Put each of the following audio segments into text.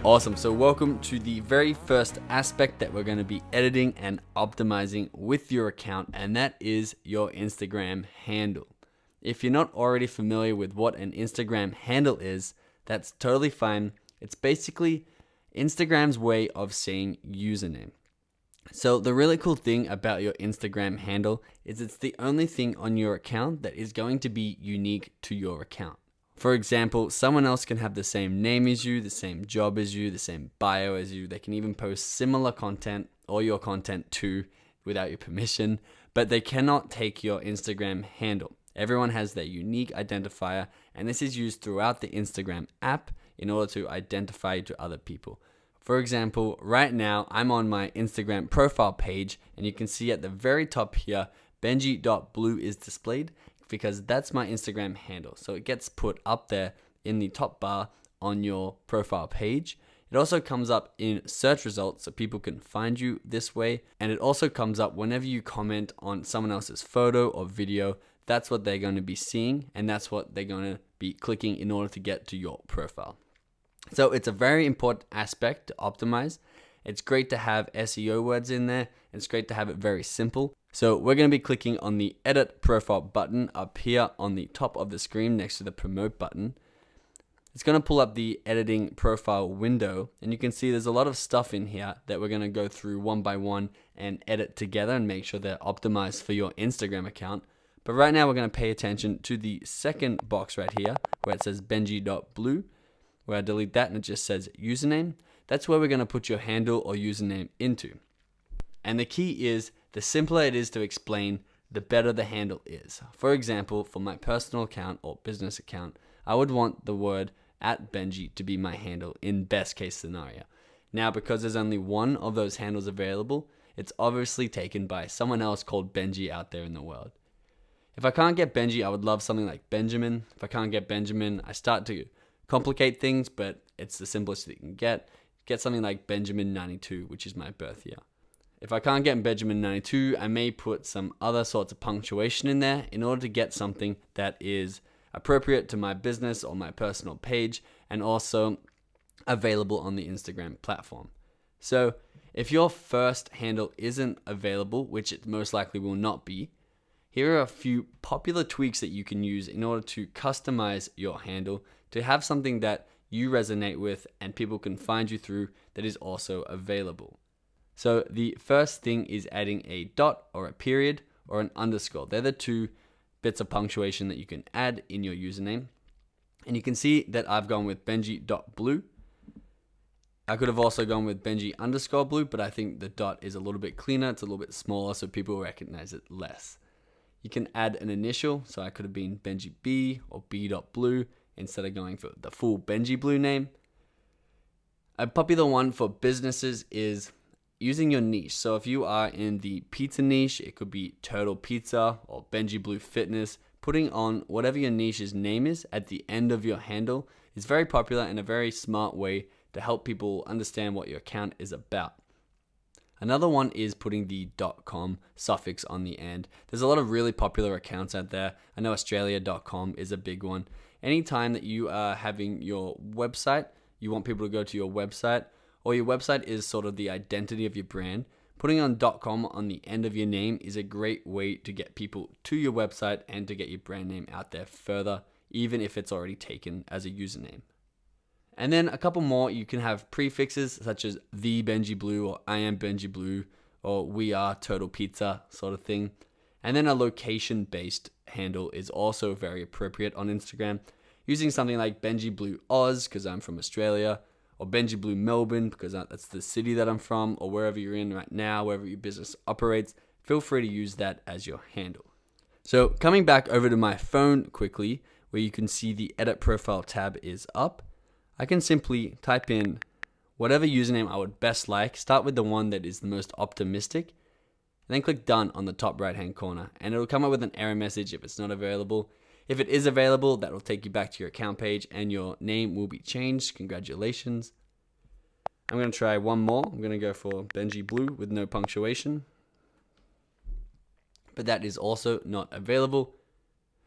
Awesome. So welcome to the very first aspect that we're going to be editing and optimizing with your account, and that is your Instagram handle. If you're not already familiar with what an Instagram handle is, that's totally fine. It's basically Instagram's way of saying username. So the really cool thing about your Instagram handle is it's the only thing on your account that is going to be unique to your account. For example, someone else can have the same name as you, the same job as you, the same bio as you. They can even post similar content or your content too without your permission, but they cannot take your Instagram handle. Everyone has their unique identifier, and this is used throughout the Instagram app in order to identify you to other people. For example, right now I'm on my Instagram profile page, and you can see at the very top here, Benji.blue is displayed, because that's my Instagram handle. So it gets put up there in the top bar on your profile page. It also comes up in search results so people can find you this way. And it also comes up whenever you comment on someone else's photo or video. That's what they're going to be seeing, and that's what they're going to be clicking in order to get to your profile. So it's a very important aspect to optimize. It's great to have SEO words in there. It's great to have it very simple. So we're going to be clicking on the edit profile button up here on the top of the screen next to the promote button. It's going to pull up the editing profile window, and you can see there's a lot of stuff in here that we're going to go through one by one and edit together and make sure they're optimized for your Instagram account. But right now we're going to pay attention to the second box right here where it says Benji.blue, where I delete that and it just says username. That's where we're going to put your handle or username into. And the key is, the simpler it is to explain, the better the handle is. For example, for my personal account or business account, I would want the word @Benji to be my handle in best case scenario. Now, because there's only one of those handles available, it's obviously taken by someone else called Benji out there in the world. If I can't get Benji, I would love something like Benjamin. If I can't get Benjamin, I start to complicate things, but it's the simplest that you can get. Get something like Benjamin92, which is my birth year. If I can't get Benjamin92, I may put some other sorts of punctuation in there in order to get something that is appropriate to my business or my personal page and also available on the Instagram platform. So if your first handle isn't available, which it most likely will not be, here are a few popular tweaks that you can use in order to customize your handle to have something that you resonate with and people can find you through that is also available. So the first thing is adding a dot or a period or an underscore. They're the two bits of punctuation that you can add in your username. And you can see that I've gone with Benji.blue. I could have also gone with Benji_blue, but I think the dot is a little bit cleaner. It's a little bit smaller, so people recognize it less. You can add an initial, so I could have been Benji B or B.blue instead of going for the full Benji Blue name. A popular one for businesses is using your niche. So if you are in the pizza niche, it could be Turtle Pizza or Benji Blue Fitness. Putting on whatever your niche's name is at the end of your handle is very popular and a very smart way to help people understand what your account is about. Another one is putting the .com suffix on the end. There's a lot of really popular accounts out there. I know Australia.com is a big one. Anytime that you are having your website, you want people to go to your website, or your website is sort of the identity of your brand, putting on .com on the end of your name is a great way to get people to your website and to get your brand name out there further, even if it's already taken as a username. And then a couple more, you can have prefixes such as the Benji Blue or I am Benji Blue or we are Turtle Pizza sort of thing. And then a location-based handle is also very appropriate on Instagram, using something like Benji Blue Oz because I'm from Australia, or Benji Blue Melbourne because that's the city that I'm from, or wherever you're in right now, wherever your business operates. Feel free to use that as your handle. So coming back over to my phone quickly, where you can see the edit profile tab is up, I can simply type in whatever username I would best like, start with the one that is the most optimistic, and then click done on the top right hand corner, and it'll come up with an error message if it's not available. If it is available, that will take you back to your account page and your name will be changed. Congratulations. I'm going to try one more. I'm going to go for Benji Blue with no punctuation, but that is also not available.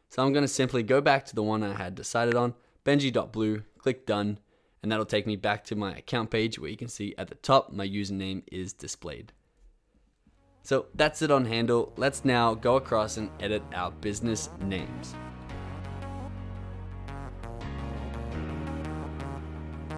So I'm going to simply go back to the one I had decided on, Benji.blue, click done, and that'll take me back to my account page where you can see at the top my username is displayed. So that's it on Handle. Let's now go across and edit our business names.